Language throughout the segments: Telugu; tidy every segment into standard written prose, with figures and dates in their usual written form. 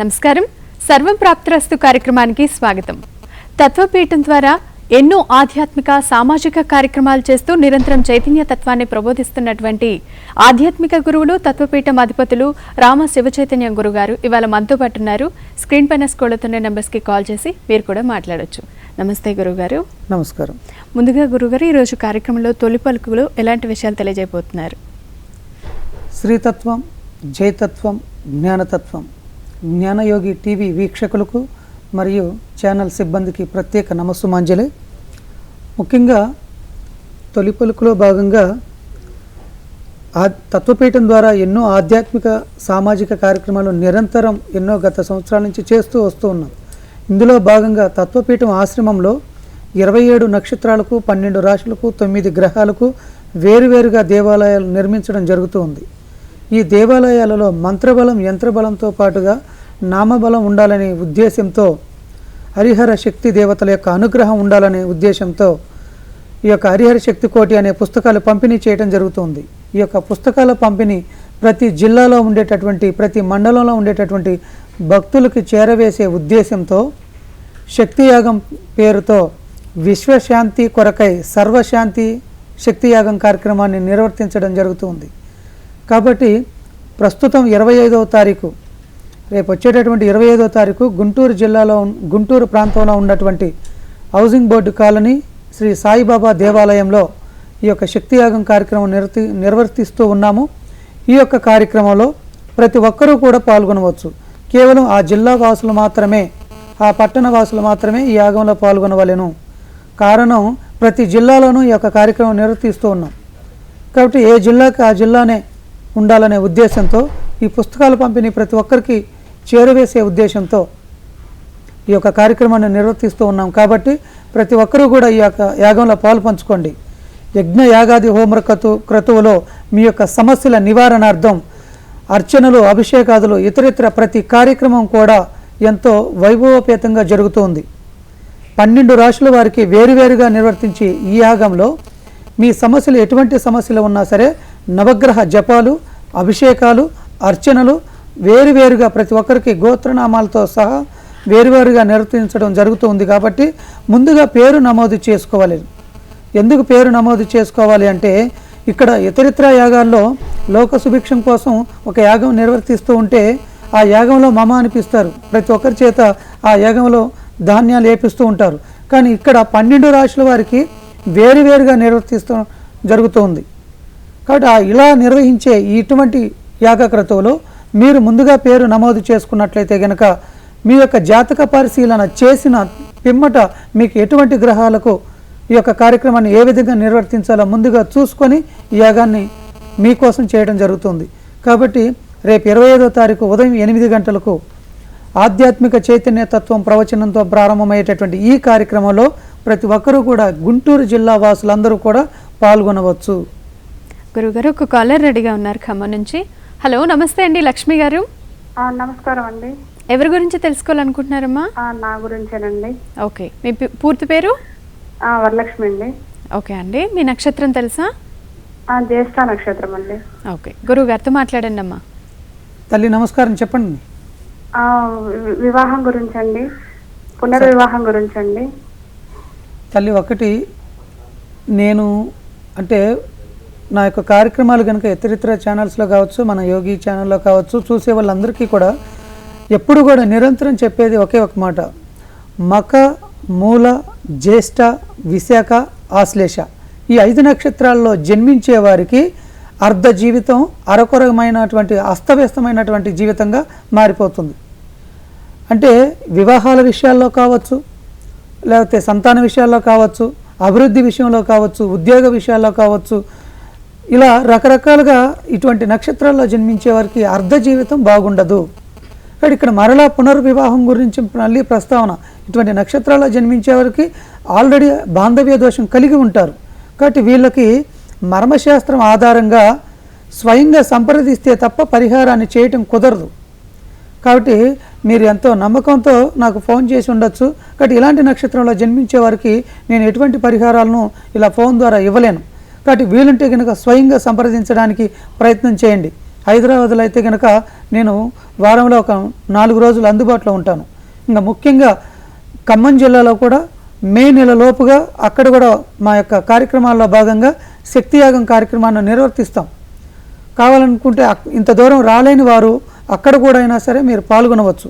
నమస్కారం. సర్వం ప్రాప్తిరస్తు కార్యక్రమానికి స్వాగతం. తత్వపీఠం ద్వారా ఎన్నో ఆధ్యాత్మిక సామాజిక కార్యక్రమాలు చేస్తూ నిరంతరం చైతన్య తత్వాన్ని ప్రబోధిస్తున్నటువంటి ఆధ్యాత్మిక గురువులు తత్వపీఠం అధిపతులు రామ శివచైతన్య గురుగారు ఇవాళ మనతో పాటు ఉన్నారు. స్క్రీన్ పైన స్క్రోల్ అవుతున్న నెంబర్స్కి కాల్ చేసి మీరు కూడా మాట్లాడొచ్చు. నమస్తే గురుగారు. నమస్కారం. ముందుగా గురుగారు, ఈరోజు కార్యక్రమంలో తొలి పలుకులు ఎలాంటి విషయాలు తెలియజేయబోతున్నారు? శ్రీతత్వం, జయతత్వం, జ్ఞానతత్వం, జ్ఞానయోగి టీవీ వీక్షకులకు మరియు ఛానల్ సిబ్బందికి ప్రత్యేక నమస్సుమాంజలి. ముఖ్యంగా తొలి పలుకులో భాగంగా తత్వపీఠం ద్వారా ఎన్నో ఆధ్యాత్మిక సామాజిక కార్యక్రమాలు నిరంతరం ఎన్నో గత సంవత్సరాల నుంచి చేస్తూ వస్తూ ఉన్నాం. ఇందులో భాగంగా తత్వపీఠం ఆశ్రమంలో 27 నక్షత్రాలకు, 12 రాశులకు, 9 గ్రహాలకు వేరువేరుగా దేవాలయాలు నిర్మించడం జరుగుతూ ఉంది. ఈ దేవాలయాలలో మంత్రబలం, యంత్రబలంతో పాటుగా నామబలం ఉండాలనే ఉద్దేశంతో, హరిహర శక్తి దేవతల యొక్క అనుగ్రహం ఉండాలనే ఉద్దేశంతో ఈ యొక్క హరిహర శక్తి కోటి అనే పుస్తకాలు పంపిణీ చేయడం జరుగుతుంది. ఈ యొక్క పుస్తకాల పంపిణీ ప్రతి జిల్లాలో ఉండేటటువంటి, ప్రతి మండలంలో ఉండేటటువంటి భక్తులకి చేరవేసే ఉద్దేశంతో శక్తియాగం పేరుతో విశ్వశాంతి కొరకై సర్వశాంతి శక్తియాగం కార్యక్రమాన్ని నిర్వర్తించడం జరుగుతుంది. కాబట్టి ప్రస్తుతం 25వ తారీఖు, రేపు వచ్చేటటువంటి 25వ తారీఖు గుంటూరు జిల్లాలో, గుంటూరు ప్రాంతంలో ఉన్నటువంటి housing board colony Shri Saibaba దేవాలయంలో ఈ యొక్క శక్తియాగం కార్యక్రమం నిర్వర్తిస్తూ ఉన్నాము. ఈ యొక్క కార్యక్రమంలో ప్రతి ఒక్కరూ కూడా పాల్గొనవచ్చు. కేవలం ఆ జిల్లా వాసులు మాత్రమే, ఆ పట్టణ వాసులు మాత్రమే ఈ యాగంలో పాల్గొనవలెను. కారణం, ప్రతి జిల్లాలోనూ ఈ యొక్క కార్యక్రమం నిర్వర్తిస్తూ ఉన్నాం కాబట్టి ఏ జిల్లాకి ఆ జిల్లానే ఉండాలనే ఉద్దేశంతో ఈ పుస్తకాల పంపిణీ ప్రతి ఒక్కరికి చేరవేసే ఉద్దేశంతో ఈ యొక్క కార్యక్రమాన్ని నిర్వర్తిస్తూ ఉన్నాం. కాబట్టి ప్రతి ఒక్కరూ కూడా ఈ యొక్క యాగంలో పాలు పంచుకోండి. యజ్ఞ యాగాది హోమ క్రతువులో మీ యొక్క సమస్యల నివారణార్థం అర్చనలు, అభిషేకాదులు, ఇతరితర ప్రతి కార్యక్రమం కూడా ఎంతో వైభవోపేతంగా జరుగుతుంది. 12 రాశుల వారికి వేరువేరుగా నిర్వర్తించి ఈ యాగంలో మీ సమస్యలు, ఎటువంటి సమస్యలు ఉన్నా సరే, నవగ్రహ జపాలు, అభిషేకాలు, అర్చనలు వేరువేరుగా ప్రతి ఒక్కరికి గోత్రనామాలతో సహా వేరువేరుగా నిర్వర్తించడం జరుగుతుంది. కాబట్టి ముందుగా పేరు నమోదు చేసుకోవాలి. ఎందుకు పేరు నమోదు చేసుకోవాలి అంటే, ఇక్కడ ఇతరితర యాగాల్లో లోక సుభిక్షం కోసం ఒక యాగం నిర్వర్తిస్తూ ఉంటే ఆ యాగంలో మమ అనిపిస్తారు, ప్రతి ఒక్కరి చేత ఆ యాగంలో ధాన్యాలు ఏపిస్తూ ఉంటారు. కానీ ఇక్కడ 12 రాశుల వారికి వేరువేరుగా నిర్వర్తిస్తూ జరుగుతుంది. కాబట్టి ఇలా నిర్వహించే ఇటువంటి యాగక్రతువులో మీరు ముందుగా పేరు నమోదు చేసుకున్నట్లయితే కనుక మీ యొక్క జాతక పరిశీలన చేసిన పిమ్మట మీకు ఎటువంటి గ్రహాలకు ఈ యొక్క కార్యక్రమాన్ని ఏ విధంగా నిర్వర్తించాలో ముందుగా చూసుకొని ఈ యాగాన్ని మీకోసం చేయడం జరుగుతుంది. కాబట్టి రేపు 25వ తారీఖు ఉదయం 8 గంటలకు ఆధ్యాత్మిక చైతన్య తత్వం ప్రవచనంతో ప్రారంభమయ్యేటటువంటి ఈ కార్యక్రమంలో ప్రతి ఒక్కరూ కూడా, గుంటూరు జిల్లా వాసులందరూ కూడా పాల్గొనవచ్చు. గురుగారు, ఒక కాలర్ రెడీగా ఉన్నారు ఖమ్మం నుంచి. హలో, నమస్తే అండి. లక్ష్మి గారు. నమస్కారం అండి. ఎవరి గురించి తెలుసుకోవాలనుకుంటున్నారమ్మా? నా గురించేనండి. ఓకే, మీ పూర్తి పేరు? వరలక్ష్మి అండి. ఓకే అండి, మీ నక్షత్రం తెలుసా? జ్యేష్ఠ నక్షత్రం అండి. ఓకే, గురువు గారితో మాట్లాడండి అమ్మా. తల్లి నమస్కారం, చెప్పండి. వివాహం గురించండి, పునర్వివాహం గురించండి. తల్లి, ఒకటి, నేను అంటే నా యొక్క కార్యక్రమాలు కనుక ఇతరితర ఛానల్స్లో కావచ్చు, మన యోగి ఛానల్లో కావచ్చు, చూసే వాళ్ళందరికీ కూడా ఎప్పుడు కూడా నిరంతరం చెప్పేది ఒకే ఒక మాట: మక, మూల, జ్యేష్ఠ, విశాఖ, ఆశ్లేష ఈ 5 నక్షత్రాల్లో జన్మించే వారికి అర్ధ జీవితం అరకొరమైనటువంటి, అస్తవ్యస్తమైనటువంటి జీవితంగా మారిపోతుంది. అంటే వివాహాల విషయాల్లో కావచ్చు, లేకపోతే సంతాన విషయాల్లో కావచ్చు, అభివృద్ధి విషయంలో కావచ్చు, ఉద్యోగ విషయాల్లో కావచ్చు, ఇలా రకరకాలుగా ఇటువంటి నక్షత్రాల్లో జన్మించే వారికి అర్ధ జీవితం బాగుండదు. కాబట్టి ఇక్కడ మరలా పునర్వివాహం గురించి మళ్ళీ ప్రస్తావన. ఇటువంటి నక్షత్రాల్లో జన్మించే వారికి ఆల్రెడీ బాంధవ్య దోషం కలిగి ఉంటారు. కాబట్టి వీళ్ళకి మర్మశాస్త్రం ఆధారంగా స్వయంగా సంప్రదిస్తే తప్ప పరిహారాన్ని చేయటం కుదరదు. కాబట్టి మీరు ఎంతో నమ్మకంతో నాకు ఫోన్ చేసి ఉండొచ్చు. కాబట్టి ఇలాంటి నక్షత్రంలో జన్మించే వారికి నేను ఎటువంటి పరిహారాలను ఇలా ఫోన్ ద్వారా ఇవ్వలేను. కాబట్టి వీలుంటే కనుక స్వయంగా సంప్రదించడానికి ప్రయత్నం చేయండి. హైదరాబాద్లో అయితే కనుక నేను వారంలో ఒక 4 రోజులు అందుబాటులో ఉంటాను. ఇంకా ముఖ్యంగా ఖమ్మం జిల్లాలో కూడా మే నెల లోపుగా అక్కడ కూడా మా యొక్క కార్యక్రమాల్లో భాగంగా శక్తియాగం కార్యక్రమాన్ని నిర్వర్తిస్తాం. కావాలనుకుంటే ఇంత దూరం రాలేని వారు అక్కడ కూడా అయినా సరే మీరు పాల్గొనవచ్చు.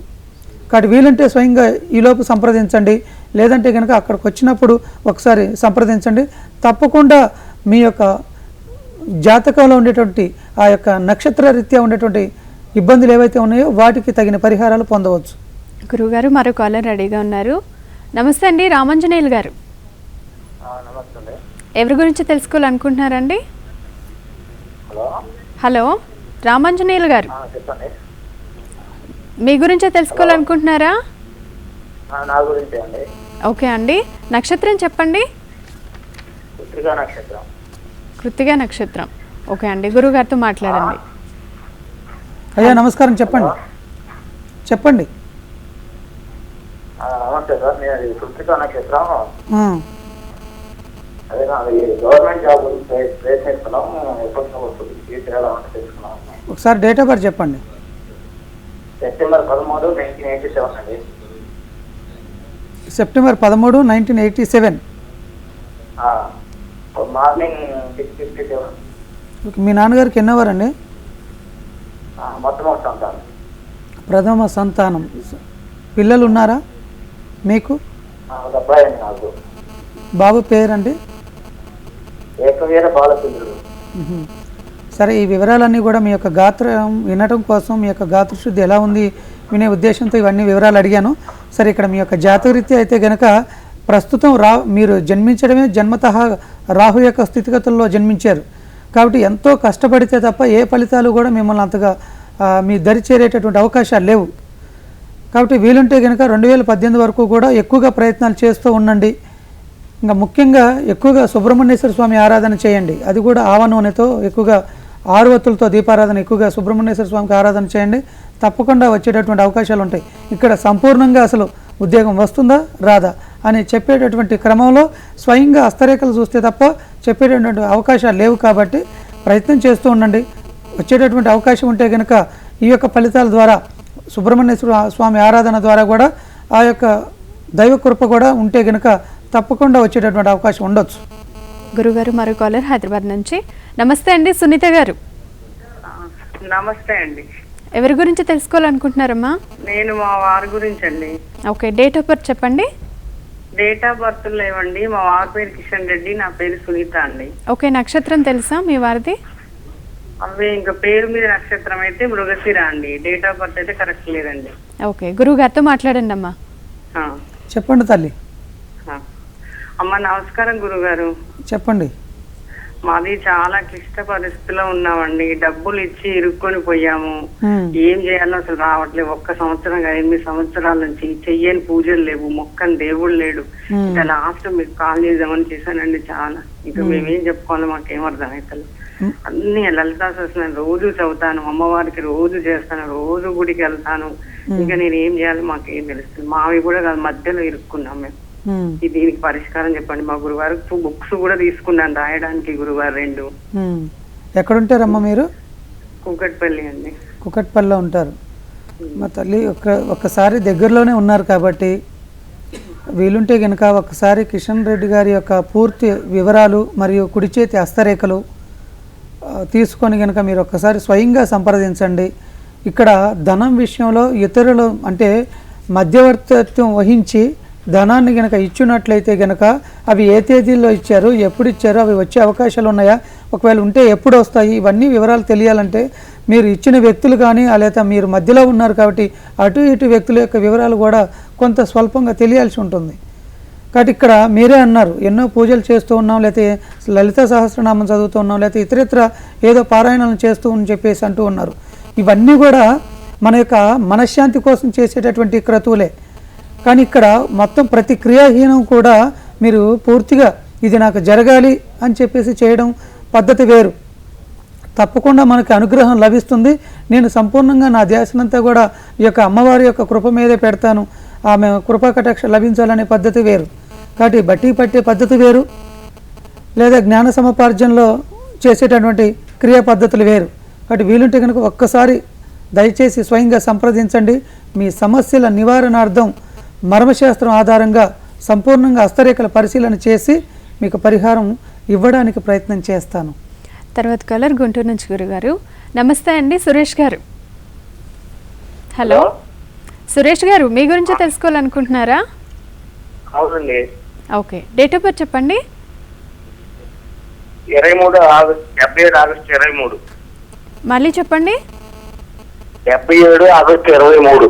కాబట్టి వీలుంటే స్వయంగా ఈలోపు సంప్రదించండి, లేదంటే కనుక అక్కడికి వచ్చినప్పుడు ఒకసారి సంప్రదించండి. తప్పకుండా మీ యొక్క జాతకంలో ఉండేటువంటి ఆ యొక్క నక్షత్ర రీత్యా ఉండేటువంటి ఇబ్బందులు ఏవైతే ఉన్నాయో వాటికి తగిన పరిహారాలు పొందవచ్చు. గురుగారు మరో కాలర్ రెడీగా ఉన్నారు. నమస్తే అండి, రామాంజనేయులు గారు. ఎవరి గురించి తెలుసుకోవాలనుకుంటున్నారండి? హలో రామాంజనేయులు గారు, మీ గురించే తెలుసుకోవాలనుకుంటున్నారా? ఓకే అండి, నక్షత్రం చెప్పండి. కృత్తిక నక్షత్రం. ఓకే అండి, గురుగారితో మాట్లాడండి. అయ్యా నమస్కారం, చెప్పండి చెప్పండి. నమస్తే సార్, నేను కృత్తిక నక్షత్రం. అదే గవర్నమెంట్ జాబ్ ప్రయత్నిస్తున్నాం. ఎప్పుడు వస్తుంది తెలుసుకున్నాం. ఒకసారి డేట్ ఆఫ్ బర్త్ చెప్పండి. సెప్టెంబర్ 13, 1987 అండి. సెప్టెంబర్ 13, 1987. మార్నింగ్ 6:57. మీ నాన్నగారికి ఎన్నోవారండి? మొత్తం సంతానం. ప్రథమ సంతానం. పిల్లలు ఉన్నారా మీకు? ఒక అబ్బాయి అండి నాకు. బాబు పేరండి? ఏకవీర బాలచంద్రుడు. సరే, ఈ వివరాలన్నీ కూడా మీ యొక్క గాత్రం వినటం కోసం, మీ యొక్క గాత్రశుద్ధి ఎలా ఉంది వినే ఉద్దేశంతో ఇవన్నీ వివరాలు అడిగాను. సరే, ఇక్కడ మీ యొక్క జాతకరీత్యా అయితే గనక ప్రస్తుతం మీరు జన్మించడమే జన్మతః రాహు యొక్క స్థితిగతుల్లో జన్మించారు. కాబట్టి ఎంతో కష్టపడితే తప్ప ఏ ఫలితాలు కూడా మిమ్మల్ని అంతగా మీ దరి చేరేటటువంటి అవకాశాలు లేవు. కాబట్టి వీలుంటే కనుక 2018 వరకు కూడా ఎక్కువగా ప్రయత్నాలు చేస్తూ ఉండండి. ఇంకా ముఖ్యంగా ఎక్కువగా సుబ్రహ్మణ్యేశ్వర స్వామి ఆరాధన చేయండి. అది కూడా ఆవ నూనెతో ఎక్కువగా 6 ఒత్తులతో దీపారాధన ఎక్కువగా సుబ్రహ్మణ్యేశ్వర స్వామికి ఆరాధన చేయండి. తప్పకుండా వచ్చేటటువంటి అవకాశాలు ఉంటాయి. ఇక్కడ సంపూర్ణంగా అసలు ఉద్యోగం వస్తుందా రాదా అని చెప్పేటటువంటి క్రమంలో స్వయంగా హస్తరేఖలు చూస్తే తప్ప చెప్పేటటువంటి అవకాశాలు లేవు. కాబట్టి ప్రయత్నం చేస్తూ ఉండండి. వచ్చేటటువంటి అవకాశం ఉంటే కనుక ఈ యొక్క ఫలితాల ద్వారా సుబ్రహ్మణ్యేశ్వర స్వామి ఆరాధన ద్వారా కూడా ఆ యొక్క దైవ కృప కూడా ఉంటే కనుక తప్పకుండా వచ్చేటటువంటి అవకాశం ఉండొచ్చు. గురుగారు మరో కాలర్ హైదరాబాద్ నుంచి. నమస్తే అండి, సునీత గారు. నమస్తే అండి. ఎవరి గురించి తెలుసుకోవాలనుకుంటున్నారమ్మా? నేను మా వారి గురించి అండి. ఓకే, డేట్ ఆఫ్ బర్త్ చెప్పండి. డేట్ ఆఫ్ బర్త్ లేవండి. మా వారి పేరు కిషన్ రెడ్డి, నా పేరు సునీత అండి. ఓకే, నక్షత్రం తెలుసా మీ వారిది? అవి ఇంకా పేరు మీద నక్షత్రం అయితే మృగశిర అండి. డేట్ ఆఫ్ బర్త్ అయితే కరెక్ట్ లేదండి. ఓకే, గురువు గారితో మాట్లాడండి అమ్మా. చెప్పండి తల్లి. అమ్మ నమస్కారం గురుగారు. చెప్పండి. మాది చాలా క్లిష్ట పరిస్థితిలో ఉన్నామండి. డబ్బులు ఇచ్చి ఇరుక్కొని పోయాము. ఏం చేయాలో అసలు రావట్లేదు. 1 సంవత్సరం 8 సంవత్సరాల నుంచి చెయ్యని పూజలు లేవు, మొక్కని దేవుడు లేడు. ఇంకా లాస్ట్ మీకు కాల్ చేద్దామని చేశానండి. చాలా ఇంకా మేమేం చెప్పుకోవాలో మాకేం అర్థం అవుతుంది. అన్ని లలితా సహస్రనామం రోజు చదువుతాను, అమ్మవారికి రోజు చేస్తాను, రోజు గుడికి వెళ్తాను. ఇంకా నేను ఏం చేయాలో మాకేం తెలుస్తుంది. మావి కూడా మధ్యలో ఇరుక్కున్నాం మేము. దీనికి పరిష్కారం చెప్పండి. మా గురువారు బుక్స్ కూడా తీసుకున్నాను రాయడానికి. గురువారు 2. ఎక్కడుంటారమ్మా మీరు? కుకట్పల్లి అండి. కుకట్పల్లిలో ఉంటారు. మా తల్లి ఒక్కసారి దగ్గరలోనే ఉన్నారు కాబట్టి వీలుంటే కనుక ఒకసారి కిషన్ రెడ్డి గారి యొక్క పూర్తి వివరాలు మరియు కుడి చేతి హస్తరేఖలు తీసుకొని కనుక మీరు ఒక్కసారి స్వయంగా సంప్రదించండి. ఇక్కడ ధనం విషయంలో ఇతరులు అంటే మధ్యవర్తిత్వం వహించి ధనాన్ని కనుక ఇచ్చినట్లయితే కనుక అవి ఏ తేదీల్లో ఇచ్చారు, ఎప్పుడు ఇచ్చారు, అవి వచ్చే అవకాశాలు ఉన్నాయా, ఒకవేళ ఉంటే ఎప్పుడు వస్తాయి, ఇవన్నీ వివరాలు తెలియాలంటే మీరు ఇచ్చిన వ్యక్తులు కానీ లేదా మీరు మధ్యలో ఉన్నారు కాబట్టి అటు ఇటు వ్యక్తుల యొక్క వివరాలు కూడా కొంత స్వల్పంగా తెలియాల్సి ఉంటుంది. కాబట్టి ఇక్కడ మీరే అన్నారు ఎన్నో పూజలు చేస్తూ ఉన్నాం, లేకపోతే లలిత సహస్రనామం చదువుతూ ఉన్నాం, లేకపోతే ఇతరితర ఏదో పారాయణాలను చేస్తూ అని చెప్పేసి అంటూ ఉన్నారు. ఇవన్నీ కూడా మన యొక్క మనశ్శాంతి కోసం చేసేటటువంటి క్రతువులే. కానీ ఇక్కడ మొత్తం ప్రతి క్రియాహీనం కూడా మీరు పూర్తిగా ఇది నాకు జరగాలి అని చెప్పేసి చేయడం పద్ధతి వేరు. తప్పకుండా మనకి అనుగ్రహం లభిస్తుంది. నేను సంపూర్ణంగా నా ధ్యాసనంతా కూడా ఈ యొక్క అమ్మవారి యొక్క కృప మీదే పెడతాను, ఆమె కృపా కటాక్ష లభించాలనే పద్ధతి వేరు. కాబట్టి బట్టి పట్టే పద్ధతి వేరు, లేదా జ్ఞాన సముపార్జనలో చేసేటటువంటి క్రియా పద్ధతులు వేరు. కాబట్టి వీలుంటే కనుక ఒక్కసారి దయచేసి స్వయంగా సంప్రదించండి. మీ సమస్యల నివారణార్థం మర్మశాస్త్రం ఆధారంగా సంపూర్ణంగా హస్తరేఖల పరిశీలన చేసి మీకు పరిహారం ఇవ్వడానికి ప్రయత్నం చేస్తాను. తర్వాత కలర్ గుంటూరు నుంచి గురుగారు. నమస్తే అండి, సురేష్ గారు. హలో సురేష్ గారు, మీ గురించి తెలుసుకోవాలనుకుంటున్నారా? అవునండి. ఓకే, డేట్ ఆఫ్ బర్త్ చెప్పండి. 23 ఆగస్టు 77 ఆగస్టు 23. మళ్ళీ చెప్పండి. 77 ఆగస్టు 23.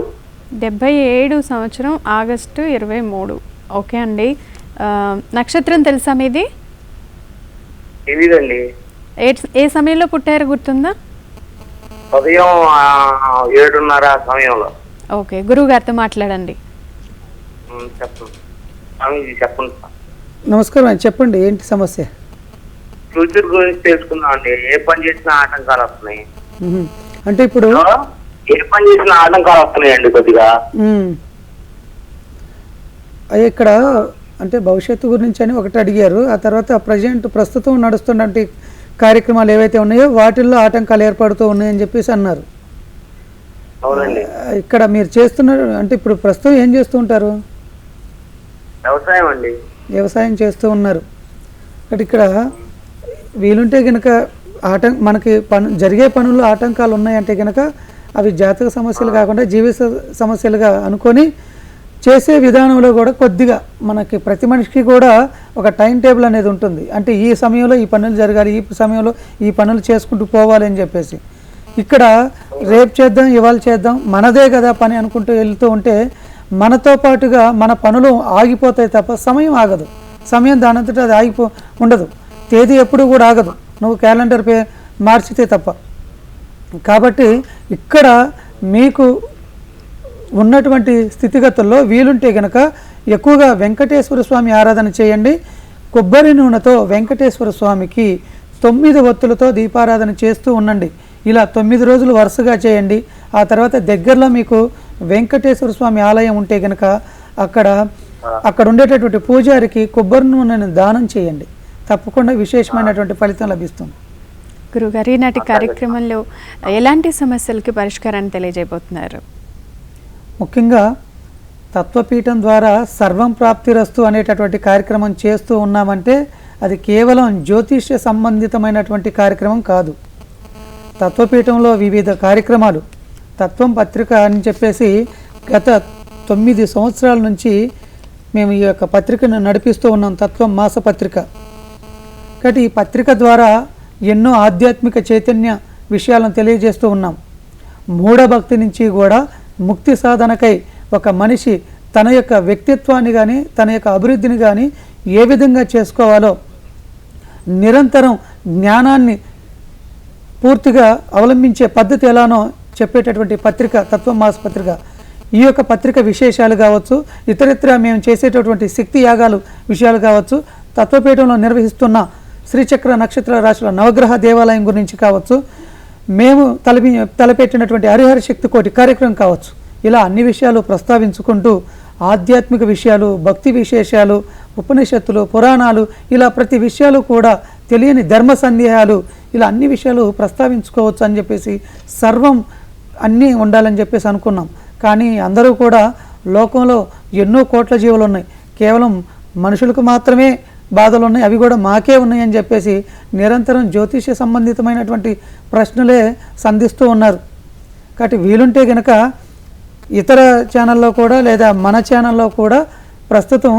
77 సంవత్సరం ఆగస్టు 23. ఓకే అండి. నక్షత్రం తెలుసా మీది? తెలీదండి. ఏ సమయంలో పుట్టారో గుర్తుందా? ఉదయం 7:30 ఆ సమయంలో. ఓకే, గురువు గారితో మాట్లాడండి. చెప్పండి స్వామీజీ, చెప్పండి. నమస్కారం అండి, చెప్పండి ఏంటి సమస్య? ఫ్యూచర్ గురించి తెలుసుకుందాం అండి. ఏ పని చేసినా ఆటంకాలు వస్తున్నాయి. అంటే ఇప్పుడు ఏ పని చేసినా ఆటంకాలు వస్తున్నాయండి కొద్దిగా. అయ్యి ఇక్కడ అంటే భవిష్యత్తు గురించి అని ఒకటి అడిగారు. ఆ తర్వాత ప్రస్తుతం నడుస్తున్నటువంటి కార్యక్రమాలు ఏవైతే ఉన్నాయో వాటిల్లో ఆటంకాలు ఏర్పడుతూ ఉన్నాయని చెప్పేసి అన్నారు. అవునండి. ఇక్కడ మీరు చేస్తున్నారు అంటే ఇప్పుడు ప్రస్తుతం ఏం చేస్తూ ఉంటారు? వ్యవసాయం అండి. వ్యవసాయం చేస్తూ ఉన్నారు. అంటే ఇక్కడ వీలుంటే కనుక మనకి జరిగే పనుల్లో ఆటంకాలు ఉన్నాయంటే కనుక అవి జాతక సమస్యలు కాకుండా జీవిత సమస్యలుగా అనుకొని చేసే విధానంలో కూడా కొద్దిగా మనకి ప్రతి మనిషికి కూడా ఒక టైం టేబుల్ అనేది ఉంటుంది. అంటే ఈ సమయంలో ఈ పనులు జరగాలి, ఈ సమయంలో ఈ పనులు చేసుకుంటూ పోవాలి అని చెప్పేసి. ఇక్కడ రేపు చేద్దాం, ఇవాళ చేద్దాం, మనదే కదా పని అనుకుంటూ వెళ్తూ ఉంటే మనతో పాటుగా మన పనులు ఆగిపోతాయి తప్ప సమయం ఆగదు. సమయం దానంతటా అది ఉండదు. తేదీ ఎప్పుడు కూడా ఆగదు, నువ్వు క్యాలెండర్ మార్చితే తప్ప. కాబట్టి ఇక్కడ మీకు ఉన్నటువంటి స్థితిగతుల్లో వీలుంటే కనుక ఎక్కువగా వెంకటేశ్వర స్వామి ఆరాధన చేయండి. కొబ్బరి నూనెతో వెంకటేశ్వర స్వామికి 9 ఒత్తులతో దీపారాధన చేస్తూ ఉండండి. ఇలా 9 రోజులు వరుసగా చేయండి. ఆ తర్వాత దగ్గరలో మీకు వెంకటేశ్వర స్వామి ఆలయం ఉంటే కనుక అక్కడ ఉండేటటువంటి పూజారికి కొబ్బరి నూనెను దానం చేయండి. తప్పకుండా విశేషమైనటువంటి ఫలితం లభిస్తుంది. గురుగారు, ఈనాటి కార్యక్రమంలో ఎలాంటి సమస్యలకి పరిష్కారాన్ని తెలియజేయబోతున్నారు? ముఖ్యంగా తత్వపీఠం ద్వారా సర్వం ప్రాప్తిరస్తు అనేటటువంటి కార్యక్రమం చేస్తూ ఉన్నామంటే అది కేవలం జ్యోతిష్య సంబంధితమైనటువంటి కార్యక్రమం కాదు. తత్వపీఠంలో వివిధ కార్యక్రమాలు, తత్వం పత్రిక అని చెప్పేసి గత 9 సంవత్సరాల నుంచి మేము ఈ యొక్క పత్రికను నడిపిస్తూ ఉన్నాం, తత్వం మాస పత్రిక. కాబట్టి ఈ పత్రిక ద్వారా ఎన్నో ఆధ్యాత్మిక చైతన్య విషయాలను తెలియజేస్తూ ఉన్నాం. మూఢభక్తి నుంచి కూడా ముక్తి సాధనకై ఒక మనిషి తన యొక్క వ్యక్తిత్వాన్ని కానీ తన యొక్క అభివృద్ధిని కానీ ఏ విధంగా చేసుకోవాలో నిరంతరం జ్ఞానాన్ని పూర్తిగా అవలంబించే పద్ధతి ఎలానో చెప్పేటటువంటి పత్రిక తత్వం మాస పత్రిక. ఈ యొక్క పత్రిక విశేషాలు కావచ్చు, ఇతరితర మేము చేసేటటువంటి శక్తి యాగాలు విషయాలు కావచ్చు, తత్వపీఠంలో నిర్వహిస్తున్న శ్రీచక్ర నక్షత్ర రాశుల నవగ్రహ దేవాలయం గురించి కావచ్చు, మేము తలపెట్టినటువంటి హరిహర శక్తి కోటి కార్యక్రమం కావచ్చు, ఇలా అన్ని విషయాలు ప్రస్తావించుకుంటూ ఆధ్యాత్మిక విషయాలు, భక్తి విశేషాలు, ఉపనిషత్తులు, పురాణాలు, ఇలా ప్రతి విషయాలు కూడా తెలియని ధర్మ సందేహాలు, ఇలా అన్ని విషయాలు ప్రస్తావించుకోవచ్చు అని చెప్పేసి సర్వం అన్నీ ఉండాలని చెప్పేసి అనుకున్నాం. కానీ అందరూ కూడా లోకంలో ఎన్నో కోట్ల జీవులు ఉన్నాయి, కేవలం మనుషులకు మాత్రమే బాధలు ఉన్నాయి, అవి కూడా మాకే ఉన్నాయని చెప్పేసి నిరంతరం జ్యోతిష్య సంబంధితమైనటువంటి ప్రశ్నలే సంధిస్తూ ఉన్నారు. కాబట్టి వీలుంటే కనుక ఇతర ఛానల్లో కూడా లేదా మన ఛానల్లో కూడా ప్రస్తుతం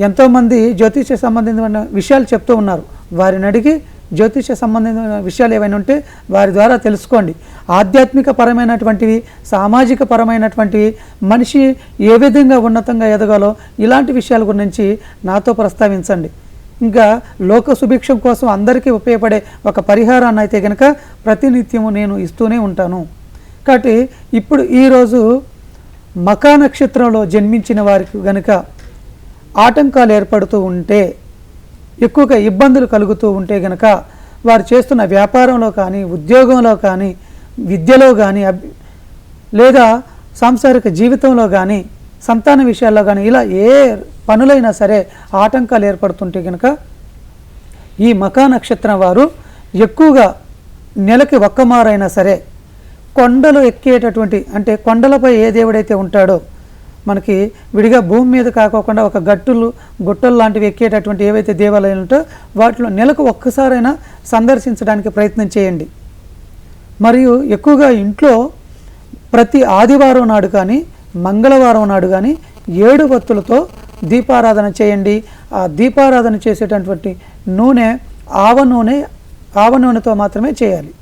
ఎంతోమంది జ్యోతిష్య సంబంధించిన విషయాలు చెప్తూ ఉన్నారు. వారిని అడిగి జ్యోతిష్య సంబంధించిన విషయాలు ఏవైనా ఉంటే వారి ద్వారా తెలుసుకోండి. ఆధ్యాత్మిక పరమైనటువంటివి, సామాజిక పరమైనటువంటివి, మనిషి ఏ విధంగా ఉన్నతంగా ఎదగాలో ఇలాంటి విషయాల గురించి నాతో ప్రస్తావించండి. ఇంకా లోక సుభిక్షం కోసం అందరికీ ఉపయోగపడే ఒక పరిహారాన్ని అయితే కనుక ప్రతినిత్యము నేను ఇస్తూనే ఉంటాను. కాబట్టి ఇప్పుడు ఈరోజు మకా నక్షత్రంలో జన్మించిన వారికి గనుక ఆటంకాలు ఏర్పడుతూ ఉంటే, ఎక్కువగా ఇబ్బందులు కలుగుతూ ఉంటే గనక వారు చేస్తున్న వ్యాపారంలో కానీ, ఉద్యోగంలో కానీ, విద్యలో కానీ, లేదా సాంసారిక జీవితంలో కానీ, సంతాన విషయాల్లో కానీ, ఇలా ఏ పనులైనా సరే ఆటంకాలు ఏర్పడుతుంటే కనుక ఈ మకా నక్షత్రం వారు ఎక్కువగా నెలకి ఒక్కమారైనా సరే కొండలు ఎక్కేటటువంటి, అంటే కొండలపై ఏ దేవుడైతే ఉంటాడో, మనకి విడిగా భూమి మీద కాకోకుండా ఒక గుట్టలు లాంటివి ఎక్కేటటువంటి ఏవైతే దేవాలయాలు ఉంటాయో వాటిలో నెలకు ఒక్కసారైనా సందర్శించడానికి ప్రయత్నం చేయండి. మరియు ఎక్కువగా ఇంట్లో ప్రతి ఆదివారం నాడు కానీ మంగళవారం నాడు కానీ 7 వత్తులతో దీపారాధన చేయండి. ఆ దీపారాధన చేసేటటువంటి నూనె ఆవ నూనెతో మాత్రమే చేయాలి.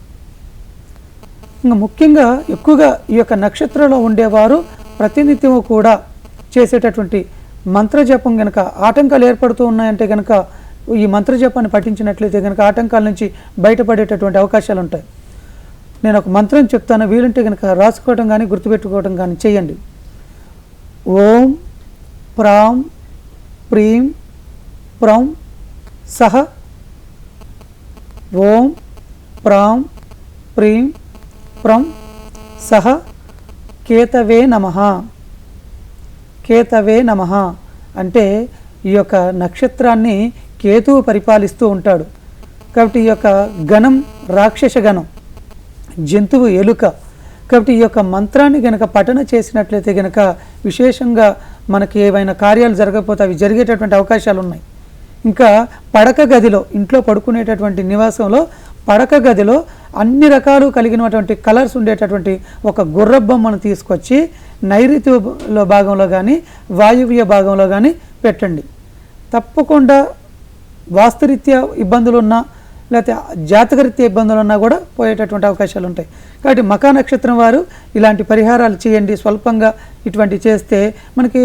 ఇంకా ముఖ్యంగా ఎక్కువగా ఈ యొక్క నక్షత్రంలో ఉండేవారు ప్రతినిత్యము కూడా చేసేటటువంటి మంత్రజపం కనుక ఆటంకాలు ఏర్పడుతూ ఉన్నాయంటే కనుక ఈ మంత్రజపాన్ని పఠించినట్లయితే కనుక ఆటంకాల నుంచి బయటపడేటటువంటి అవకాశాలు ఉంటాయి. నేను ఒక మంత్రం చెప్తాను, వీలుంటే కనుక రాసుకోవడం కానీ గుర్తుపెట్టుకోవడం కానీ చేయండి. ఓం ప్రాం ప్రీం ప్రౌం సహ. ఓం ప్రాం ప్రీం ప్రౌం సహ కేతవే నమః. కేతవే నమః అంటే ఈ యొక్క నక్షత్రాన్ని కేతువు పరిపాలిస్తూ ఉంటాడు కాబట్టి ఈ యొక్క గణం రాక్షస గణం, జంతువు ఎలుక. కాబట్టి ఈ యొక్క మంత్రాన్ని గనక పఠన చేసినట్లయితే గనక విశేషంగా మనకి ఏవైనా కార్యాలు జరగకపోతే అవి జరిగేటటువంటి అవకాశాలు ఉన్నాయి. ఇంకా పడక గదిలో, ఇంట్లో పడుకునేటటువంటి నివాసంలో పడక గదిలో అన్ని రకాలు కలిగినటువంటి కలర్స్ ఉండేటటువంటి ఒక గుర్రబొమ్మను తీసుకొచ్చి నైరుతిలో భాగంలో కానీ వాయువ్య భాగంలో కానీ పెట్టండి. తప్పకుండా వాస్తురీత్యా ఇబ్బందులు ఉన్నా లేకపోతే జాతకరీత్యా ఇబ్బందులు ఉన్నా కూడా పోయేటటువంటి అవకాశాలు ఉంటాయి. కాబట్టి మఖా నక్షత్రం వారు ఇలాంటి పరిహారాలు చేయండి. స్వల్పంగా ఇటువంటి చేస్తే మనకి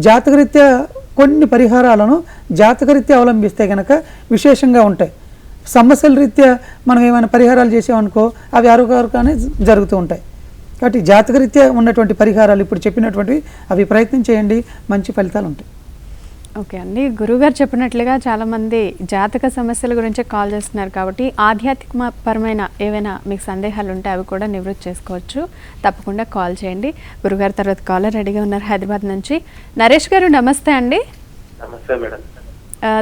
జాతకరీత్యా కొన్ని పరిహారాలను జాతకరీత్యా అవలంబిస్తే కనుక విశేషంగా ఉంటాయి. సమస్యల రీత్యా మనం ఏమైనా పరిహారాలు చేసామనుకో అవి అరుగానే జరుగుతూ ఉంటాయి. కాబట్టి జాతకరీత్యా ఉన్నటువంటి పరిహారాలు ఇప్పుడు చెప్పినటువంటి అవి ప్రయత్నం చేయండి, మంచి ఫలితాలు ఉంటాయి. ఓకే అండి, గురువుగారు చెప్పినట్లుగా చాలామంది జాతక సమస్యల గురించి కాల్ చేస్తున్నారు కాబట్టి ఆధ్యాత్మికపరమైన ఏవైనా మీకు సందేహాలు ఉంటే అవి కూడా నివృత్తి చేసుకోవచ్చు. తప్పకుండా కాల్ చేయండి. గురుగారు తర్వాత కాలర్ రెడీగా ఉన్నారు హైదరాబాద్ నుంచి. నరేష్ గారు నమస్తే అండి. నమస్తే మేడం.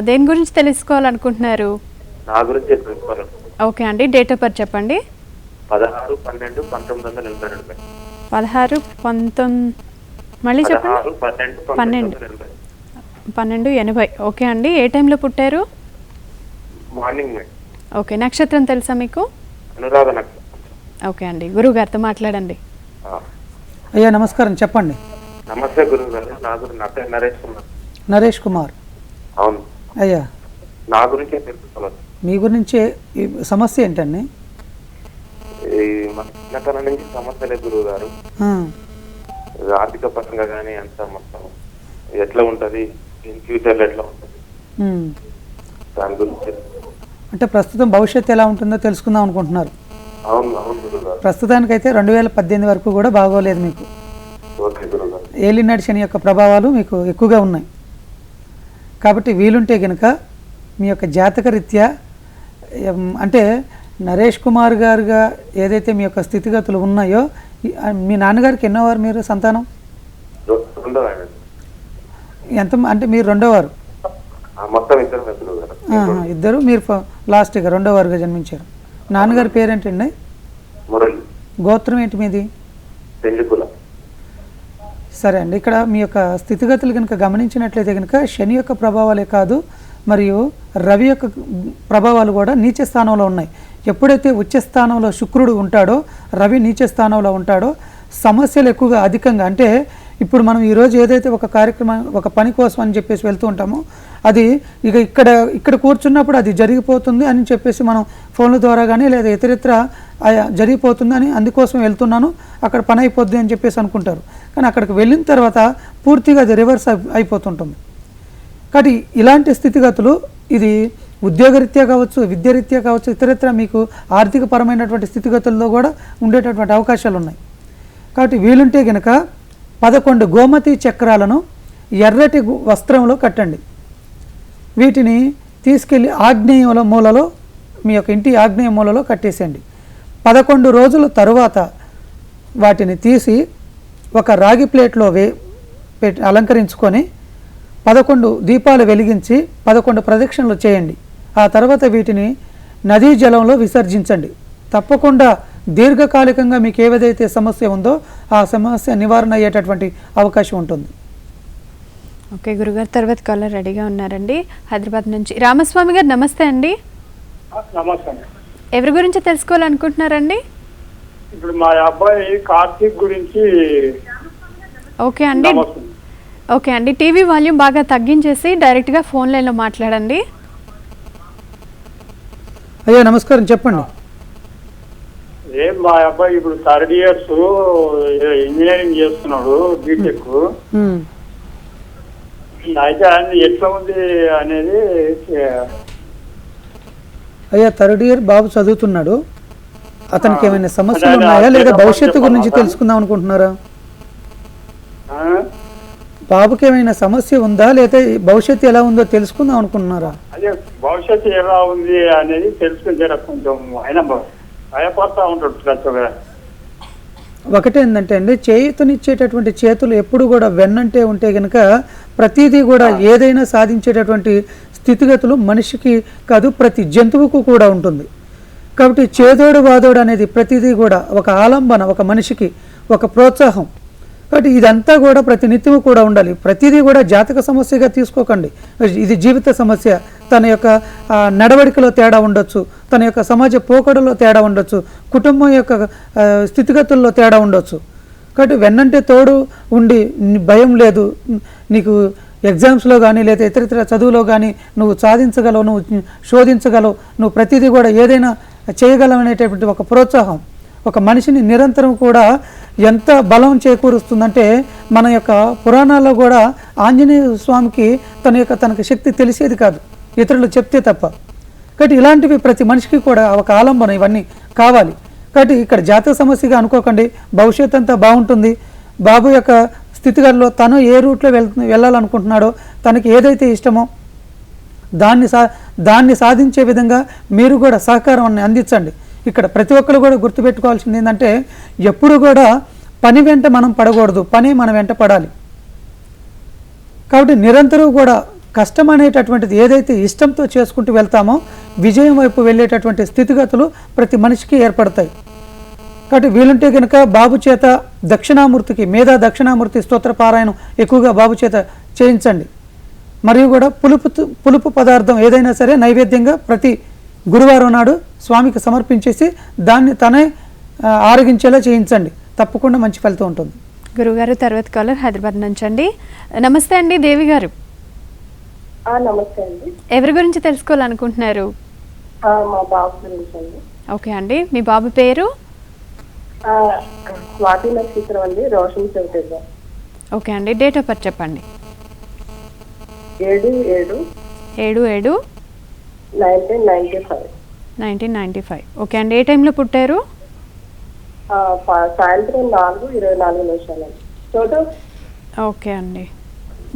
దేని గురించి తెలుసుకోవాలనుకుంటున్నారు? నా గురించి తెలుసుకోవాలి. ఓకే అండి, డేట్ ఆఫ్ బర్త్ చెప్పండి. 16/12/1982. 16/19 మళ్ళీ చెప్పండి. 12/12/80. ఓకే అండి, ఏ టైంలో పుట్టారు? మార్నింగ్. ఓకే, నక్షత్రం తెలుసా మీకు? అనురాధ నక్షత్రం. ఓకే అండి, గురువుగారితో మాట్లాడండి. అయ్యా నమస్కారం, చెప్పండి. నమస్తే గురువు గారు. నా గురించి నా పేరు నరేష్ కుమార్. నరేష్ కుమార్. అవును అయ్యా, నా గురించే తెలుసుకోవాలి. మీ గురించే ఈ సమస్య ఏంటండి? ఈ మన చిన్నతనం నుంచి సమస్యలే గురువు గారు. ఆర్థిక పరంగా కానీ అంత మొత్తం ఎట్లా ఉంటది, ఇన్ ఫ్యూచర్లో ఎట్లా ఉంటది దాని గురించి. అంటే ప్రస్తుతం భవిష్యత్తు ఎలా ఉంటుందో తెలుసుకుందాం అనుకుంటున్నారు. అవును అవును గురువు గారు. ప్రస్తుతానికైతే 2018 వరకు కూడా బాగోలేదు మీకు. ఓకే గురువు గారు. ఏలినాటి శని యొక్క ప్రభావాలు మీకు ఎక్కువగా ఉన్నాయి. కాబట్టి వీలుంటే కనుక మీ యొక్క జాతక రీత్యా అంటే నరేష్ కుమార్ గారుగా ఏదైతే మీ యొక్క స్థితిగతులు ఉన్నాయో, మీ నాన్నగారికి ఎన్నోవారు మీరు సంతానం? ఎంత అంటే మీరు రెండోవారు? ఇద్దరు, మీరు లాస్ట్గా రెండోవారుగా జన్మించారు. నాన్నగారి పేరేంటండి? గోత్రం ఏంటి మీది? సరే అండి, ఇక్కడ మీ యొక్క స్థితిగతులు కనుక గమనించినట్లయితే కనుక శని యొక్క ప్రభావాలే కాదు, మరియు రవి యొక్క ప్రభావాలు కూడా నీచ స్థానంలో ఉన్నాయి. ఎప్పుడైతే ఉచ్చ స్థానంలో శుక్రుడు ఉంటాడో, రవి నీచ స్థానంలో ఉంటాడో సమస్యలు ఎక్కువగా అధికంగా, అంటే ఇప్పుడు మనం ఈరోజు ఏదైతే ఒక కార్యక్రమం ఒక పని కోసం అని చెప్పేసి వెళ్తూ ఉంటామో అది ఇక ఇక్కడ కూర్చున్నప్పుడు అది జరిగిపోతుంది అని చెప్పేసి మనం ఫోన్ల ద్వారా కానీ లేదా ఇతరితర జరిగిపోతుంది అని అందుకోసం వెళ్తున్నాను అక్కడ పని అయిపోద్ది అని చెప్పేసి అనుకుంటారు. కానీ అక్కడికి వెళ్ళిన తర్వాత పూర్తిగా అది రివర్స్ అయిపోతుంటుంది. కాబట్టి ఇలాంటి స్థితిగతులు ఇది ఉద్యోగరీత్యా కావచ్చు, విద్యారీత్యా కావచ్చు, ఇతరత్ర మీకు ఆర్థికపరమైనటువంటి స్థితిగతుల్లో కూడా ఉండేటటువంటి అవకాశాలు ఉన్నాయి. కాబట్టి వీలుంటే కనుక 11 గోమతి చక్రాలను ఎర్రటి వస్త్రంలో కట్టండి. వీటిని తీసుకెళ్ళి ఆగ్నేయంలో మూలలో, మీ యొక్క ఇంటి ఆగ్నేయ మూలలో కట్టేసేయండి. 11 రోజుల తరువాత వాటిని తీసి ఒక రాగి ప్లేట్లో పెట్టి అలంకరించుకొని 11 దీపాలు వెలిగించి 11 ప్రదక్షిణలు చేయండి. ఆ తర్వాత వీటిని నదీ జలంలో విసర్జించండి. తప్పకుండా దీర్ఘకాలికంగా మీకు ఏదైతే సమస్య ఉందో ఆ సమస్య నివారణ అయ్యేటటువంటి అవకాశం ఉంటుంది. ఓకే గురుగారు, తర్వాత కాలర్ రెడీగా ఉన్నారండి హైదరాబాద్ నుంచి. రామస్వామి గారు నమస్తే అండి. నమస్తే. ఎవరి గురించి తెలుసుకోవాలనుకుంటున్నారండి? ఇప్పుడు మా అబ్బాయి కార్తీక్ గురించి. ఓకే అండి. ఓకే అండి, టీవీ వాల్యూమ్ బాగా తగ్గించేసి డైరెక్ట్గా ఫోన్ లైన్లో మాట్లాడండి. అయ్యా నమస్కారం, చెప్పండి. మా అబ్బాయి ఇప్పుడు 3rd ఇయర్స్ ఇంజనీరింగ్ చేస్తున్నాడు, బీటెక్. అయితే ఆయన ఎట్లా ఉంది అనేది. అయ్యా 3rd ఇయర్ బాబు చదువుతున్నాడు, అతనికి ఏమైనా సమస్యలు ఉన్నాయా లేదా భవిష్యత్తు గురించి తెలుసుకుందాం అనుకుంటున్నారా? బాబుకి ఏమైనా సమస్య ఉందా లేదా భవిష్యత్తు ఎలా ఉందో తెలుసుకుందాం అనుకుంటున్నారా? అదే భవిష్యత్తు ఎలా ఉంది అనేది తెలుసుకుని కొంచెం ఆయన భయపడతా ఉంటాడు. ఒకటేంటంటే అండి, చేతునిచ్చేటటువంటి చేతులు ఎప్పుడు కూడా వెన్నంటే ఉంటే కనుక ప్రతిదీ కూడా ఏదైనా సాధించేటటువంటి స్థితిగతులు మనిషికి కాదు ప్రతి జంతువుకు కూడా ఉంటుంది. కాబట్టి చేదోడు వాదోడు అనేది ప్రతిదీ కూడా ఒక ఆలంబన, ఒక మనిషికి ఒక ప్రోత్సాహం. కాబట్టి ఇదంతా కూడా ప్రతి నిత్యము కూడా ఉండాలి. ప్రతిదీ కూడా జాతక సమస్యగా తీసుకోకండి, ఇది జీవిత సమస్య. తన యొక్క నడవడికలో తేడా ఉండొచ్చు, తన యొక్క సమాజ పోకడలో తేడా ఉండొచ్చు, కుటుంబం యొక్క స్థితిగతుల్లో తేడా ఉండొచ్చు. కాబట్టి వెన్నంటే తోడు ఉండి భయం లేదు, నీకు ఎగ్జామ్స్లో కానీ లేదా ఇతరితర చదువులో కానీ నువ్వు సాధించగలవు, నువ్వు శోధించగలవు, నువ్వు ప్రతిదీ కూడా ఏదైనా చేయగలవు అనేటటువంటి ఒక ప్రోత్సాహం ఒక మనిషిని నిరంతరం కూడా ఎంత బలం చేకూరుస్తుందంటే, మన యొక్క పురాణాల్లో కూడా ఆంజనేయ స్వామికి తనకు శక్తి తెలిసేది కాదు, ఇతరులు చెప్తే తప్ప. కాబట్టి ఇలాంటివి ప్రతి మనిషికి కూడా ఒక ఆలంబన ఇవన్నీ కావాలి. కాబట్టి ఇక్కడ జాతక సమస్యగా అనుకోకండి, భవిష్యత్ అంతా బాగుంటుంది. బాబు యొక్క స్థితిగతుల్లో తను ఏ రూట్లో వెళ్ళాలనుకుంటున్నాడో, తనకి ఏదైతే ఇష్టమో దాన్ని సాధించే విధంగా మీరు కూడా సహకారాన్ని అందించండి. ఇక్కడ ప్రతి ఒక్కరు కూడా గుర్తుపెట్టుకోవాల్సింది ఏంటంటే, ఎప్పుడు కూడా పని వెంట మనం పడకూడదు, పని మన వెంట పడాలి. కాబట్టి నిరంతరం కూడా కష్టం అనేటటువంటిది ఏదైతే ఇష్టంతో చేసుకుంటూ వెళ్తామో విజయం వైపు వెళ్ళేటటువంటి స్థితిగతులు ప్రతి మనిషికి ఏర్పడతాయి. కాబట్టి వీలుంటే కనుక బాబు చేత దక్షిణామూర్తికి దక్షిణామూర్తి స్తోత్ర పారాయణం ఎక్కువగా బాబు చేత చేయించండి. మరియు కూడా పులుపు పదార్థం ఏదైనా సరే నైవేద్యంగా ప్రతి గురువారం నాడు స్వామికి సమర్పించేసి దాన్ని తనే ఆరగించేలా చేయించండి. తప్పకుండా మంచి ఫలితం ఉంటుంది. గురుగారు, తర్వాత కాలర్ హైదరాబాద్ నుంచి అండి. నమస్తే అండి దేవి గారు. నమస్తే అండి. ఎవరి గురించి తెలుసుకోవాలనుకుంటున్నారు? మా బాబు గురించి అండి. ఓకే అండి, మీ బాబు పేరు? స్వాతి నక్షత్రం అండి, రోషన్ చౌటేజ. ఓకే అండి, డేట్ ఆఫ్ బర్త్ చెప్పండి. 7/7/1995. 1995. ఓకే అండి, ఏ టైంలో పుట్టారు? సాయంత్రం 4:24 ఓకే అండి,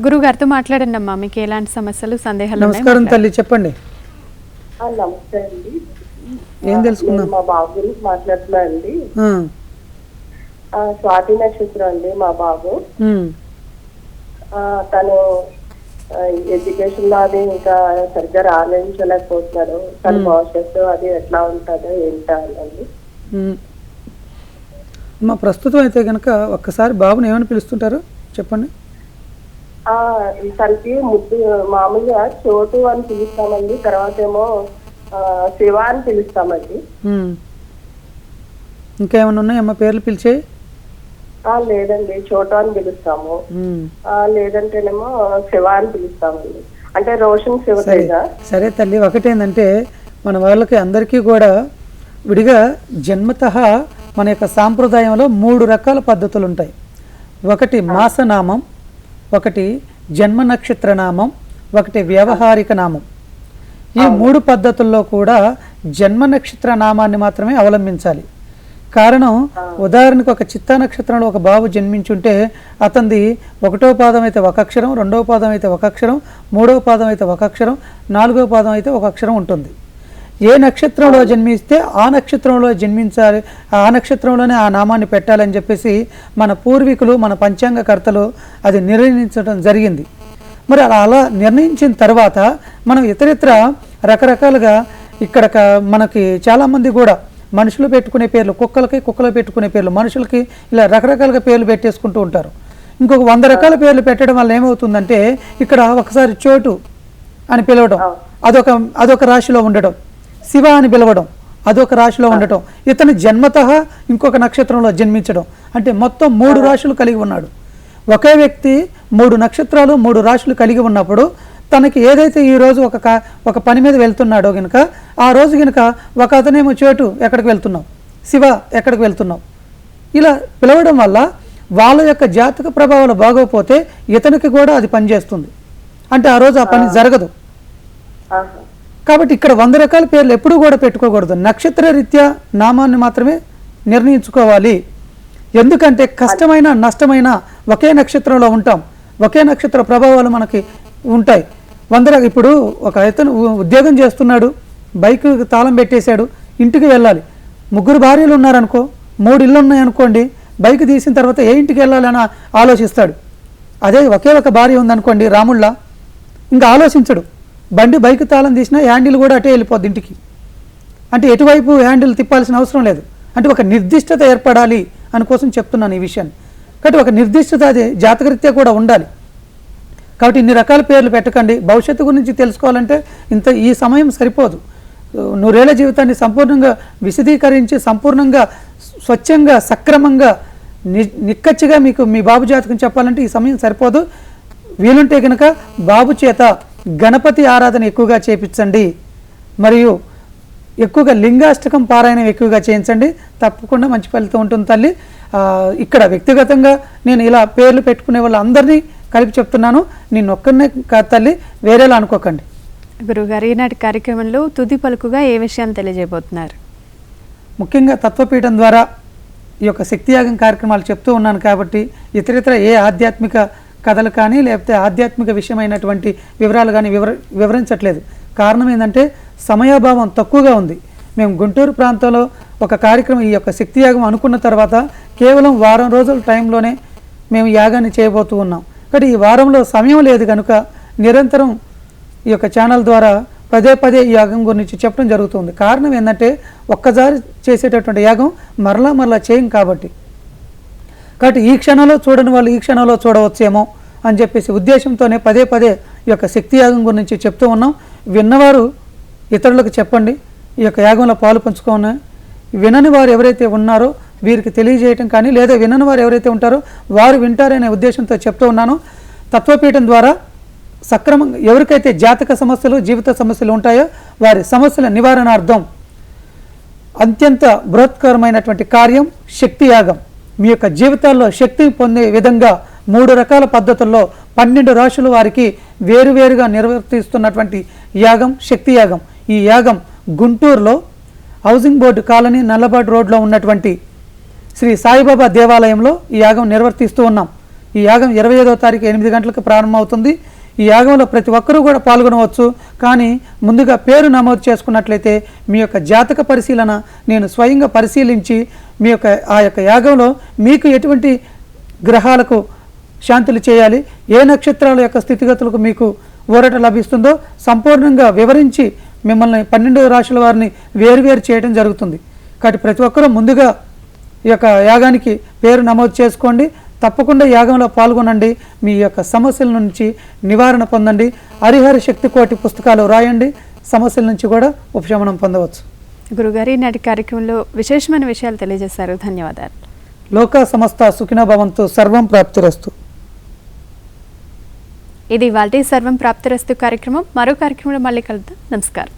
గురుగారితో మాట్లాడండి అమ్మా, మీకు ఎలాంటి సమస్యలు సందేహాలు? నమస్కారం తల్లి, చెప్పండి. నమస్తే అండి, ఏం తెలుసుకుందాం? మా బాబు గురించి మాట్లాడుతున్నా అండి. స్వాతి నక్షత్రం అండి మా బాబు. తను ఎడ్యుకేషన్ లో అది ఇంకా సరిగ్గా రాణించలేకపోతున్నాడు. తన భవిష్యత్తు అది ఎట్లా ఉంటుందో ఏంటో అండి. మా ప్రస్తుతం అయితే కనుక ఒక్కసారి బాబుని ఏమని పిలుస్తుంటారు చెప్పండి. తనకి ముద్దు మామూలుగా చోటు అని పిలుస్తామండి, తర్వాత ఏమో శివ అని పిలుస్తామండి. ఇంకా ఏమైనా ఉన్నాయమ్మా పేర్లు పిలిచే? లేదండి, చోటు అని పిలుస్తాము, లేదంటేనేమో శివ అని పిలుస్తామండి. అంటే రోషన్ శివతేజ. సరే తల్లి, ఒకటేందంటే మన వాళ్ళకి అందరికీ కూడా విడిగా జన్మతః మన యొక్క సాంప్రదాయంలో 3 రకాల పద్ధతులు ఉంటాయి. ఒకటి మాసనామం, ఒకటి జన్మ నక్షత్ర నామం, ఒకటి వ్యవహారిక నామం. ఈ 3 పద్ధతుల్లో కూడా జన్మ నక్షత్ర నామాన్ని మాత్రమే అవలంబించాలి. కారణం, ఉదాహరణకు ఒక చిత్తా నక్షత్రంలో ఒక బాబు జన్మించుంటే అతనిది 1వ పాదం అయితే ఒక అక్షరం, 2వ పాదం అయితే ఒక అక్షరం, 3వ పాదం అయితే ఒక అక్షరం, 4వ పాదం అయితే ఒక అక్షరం ఉంటుంది. ఏ నక్షత్రంలో జన్మిస్తే ఆ నక్షత్రంలో జన్మించాలి, ఆ నక్షత్రంలోనే ఆ నామాన్ని పెట్టాలని చెప్పేసి మన పూర్వీకులు, మన పంచాంగకర్తలు అది నిర్ణయించడం జరిగింది. మరి అలా నిర్ణయించిన తర్వాత మనం ఇతరితర రకరకాలుగా ఇక్కడ మనకి చాలామంది కూడా మనుషులు పెట్టుకునే పేర్లు, కుక్కలు పెట్టుకునే పేర్లు, మనుషులకి ఇలా రకరకాలుగా పేర్లు పెట్టేసుకుంటూ ఉంటారు. ఇంకొక 100 రకాల పేర్లు పెట్టడం వల్ల ఏమవుతుందంటే ఇక్కడ ఒకసారి చోటు అని పిలవడం, అదొక రాశిలో ఉండడం, శివ అని పిలవడం అదొక రాశిలో ఉండటం, ఇతను జన్మతః ఇంకొక నక్షత్రంలో జన్మించడం, అంటే మొత్తం 3 రాశులు కలిగి ఉన్నాడు. ఒకే వ్యక్తి 3 నక్షత్రాలు 3 రాశులు కలిగి ఉన్నప్పుడు తనకి ఏదైతే ఈరోజు ఒక పని మీద వెళ్తున్నాడో కనుక ఆ రోజు కనుక ఒక అతనేమో చోటు ఎక్కడికి వెళ్తున్నావు, శివ ఎక్కడికి వెళ్తున్నావు, ఇలా పిలవడం వల్ల వాళ్ళ యొక్క జాతక ప్రభావాలు బాగోపోతే ఇతనికి కూడా అది పనిచేస్తుంది, అంటే ఆ రోజు ఆ పని జరగదు. కాబట్టి ఇక్కడ 100 రకాల పేర్లు ఎప్పుడూ కూడా పెట్టుకోకూడదు. నక్షత్ర రీత్యా నామాన్ని మాత్రమే నిర్ణయించుకోవాలి. ఎందుకంటే కష్టమైన నష్టమైన ఒకే నక్షత్రంలో ఉంటాం, ఒకే నక్షత్ర ప్రభావాలు మనకి ఉంటాయి. 100 ఇప్పుడు ఒక ఇతను ఉద్యోగం చేస్తున్నాడు, బైక్ తాళం పెట్టేశాడు, ఇంటికి వెళ్ళాలి. 3 భార్యలు ఉన్నారనుకో, 3 ఇళ్ళు ఉన్నాయనుకోండి, బైక్ తీసిన తర్వాత ఏ ఇంటికి వెళ్ళాలని ఆలోచిస్తాడు. అదే ఒకే ఒక భార్య ఉందనుకోండి రాముళ్ళ, ఇంకా ఆలోచించడు. బైక్ తాళం తీసినా హ్యాండిల్ కూడా అటే వెళ్ళిపోద్ది ఇంటికి, అంటే ఎటువైపు హ్యాండిల్ తిప్పాల్సిన అవసరం లేదు. అంటే ఒక నిర్దిష్టత ఏర్పడాలి అని కోసం చెప్తున్నాను ఈ విషయాన్ని. కాబట్టి ఒక నిర్దిష్టత అది జాతకరీత్యా కూడా ఉండాలి. కాబట్టి ఇన్ని రకాల పేర్లు పెట్టకండి. భవిష్యత్తు గురించి తెలుసుకోవాలంటే ఈ సమయం సరిపోదు. 100 ఏళ్ల జీవితాన్ని సంపూర్ణంగా విశదీకరించి సంపూర్ణంగా స్వచ్ఛంగా సక్రమంగా నిక్కచ్చిగా మీకు మీ బాబు జాతకం చెప్పాలంటే ఈ సమయం సరిపోదు. వీలుంటే కనుక బాబు చేత గణపతి ఆరాధన ఎక్కువగా చేయించండి, మరియు ఎక్కువగా లింగాష్టకం పారాయణం ఎక్కువగా చేయించండి, తప్పకుండా మంచి ఫలితం ఉంటుంది తల్లి. ఇక్కడ వ్యక్తిగతంగా నేను ఇలా పేర్లు పెట్టుకునే వాళ్ళందరినీ కలిపి చెప్తున్నాను, నేను ఒక్కరినే కాదు తల్లి, వేరేలా అనుకోకండి. గురుగారు, ఈనాటి కార్యక్రమంలో తుది పలుకుగా ఏ విషయాన్ని తెలియజేయబోతున్నారు? ముఖ్యంగా తత్వపీఠం ద్వారా ఈ యొక్క శక్తియాగం కార్యక్రమాలు చెప్తూ ఉన్నాను కాబట్టి ఇతరితర ఏ ఆధ్యాత్మిక కథలు కానీ లేకపోతే ఆధ్యాత్మిక విషయమైనటువంటి వివరాలు కానీ వివరించట్లేదు. కారణం ఏంటంటే సమయాభావం తక్కువగా ఉంది. మేము గుంటూరు ప్రాంతంలో ఒక కార్యక్రమం ఈ యొక్క శక్తియాగం అనుకున్న తర్వాత కేవలం వారం రోజుల టైంలోనే మేము యాగాన్ని చేయబోతూ ఉన్నాం. కాబట్టి ఈ వారంలో సమయం లేదు కనుక నిరంతరం ఈ యొక్క ఛానల్ ద్వారా పదే ఈ యాగం గురించి చెప్పడం జరుగుతుంది. కారణం ఏంటంటే ఒక్కసారి చేసేటటువంటి యాగం మరలా చేయం కాబట్టి ఈ క్షణంలో చూడని వాళ్ళు ఈ క్షణంలో చూడవచ్చేమో అని చెప్పేసి ఉద్దేశంతోనే పదే ఈ యొక్క శక్తి యాగం గురించి చెప్తూ ఉన్నాం. విన్నవారు ఇతరులకు చెప్పండి, ఈ యొక్క యాగంలో పాలు పంచుకోని. వినని వారు ఎవరైతే ఉన్నారో వీరికి తెలియజేయటం కానీ, లేదా వినని వారు ఎవరైతే ఉంటారో వారు వింటారనే ఉద్దేశంతో చెప్తూ ఉన్నాను. తత్వపీఠం ద్వారా సక్రమంగా ఎవరికైతే జాతక సమస్యలు జీవిత సమస్యలు ఉంటాయో వారి సమస్యల నివారణార్థం అత్యంత బృహత్కరమైనటువంటి కార్యం శక్తి యాగం. మీ యొక్క జీవితాల్లో శక్తిని పొందే విధంగా 3 రకాల పద్ధతుల్లో 12 రాశుల వారికి వేరువేరుగా నిర్వర్తిస్తున్నటువంటి యాగం శక్తి యాగం. ఈ యాగం గుంటూరులో హౌసింగ్ బోర్డు కాలనీ నల్లబాటు రోడ్లో ఉన్నటువంటి శ్రీ సాయిబాబా దేవాలయంలో ఈ యాగం నిర్వర్తిస్తూ ఉన్నాం. ఈ యాగం 25వ తారీఖు 8 గంటలకు ప్రారంభమవుతుంది. ఈ యాగంలో ప్రతి ఒక్కరూ కూడా పాల్గొనవచ్చు. కానీ ముందుగా పేరు నమోదు చేసుకున్నట్లయితే మీ యొక్క జాతక పరిశీలన నేను స్వయంగా పరిశీలించి మీ యొక్క ఆ యొక్క యాగంలో మీకు ఎటువంటి గ్రహాలకు శాంతులు చేయాలి, ఏ నక్షత్రాల యొక్క స్థితిగతులకు మీకు ఊరట లభిస్తుందో సంపూర్ణంగా వివరించి మిమ్మల్ని 12 రాశుల వారిని వేరువేరు చేయడం జరుగుతుంది. కాబట్టి ప్రతి ఒక్కరూ ముందుగా ఈ యొక్క యాగానికి పేరు నమోదు చేసుకోండి. తప్పకుండా యాగంలో పాల్గొనండి. మీ యొక్క సమస్యల నుంచి నివారణ పొందండి. హరిహర శక్తి కోటి పుస్తకాలు రాయండి, సమస్యల నుంచి కూడా ఉపశమనం పొందవచ్చు. గురుగారు, ఈనాటి కార్యక్రమంలో విశేషమైన విషయాలు తెలియజేశారు. ధన్యవాదాలు. లోక సమస్త సుఖినో భవంతు, సర్వం ప్రాప్తిరస్తు. ఇది ఇవాల్టి సర్వం ప్రాప్తిరస్తు కార్యక్రమం. మరో కార్యక్రమంలో మళ్ళీ కలుద్దాం. నమస్కారం.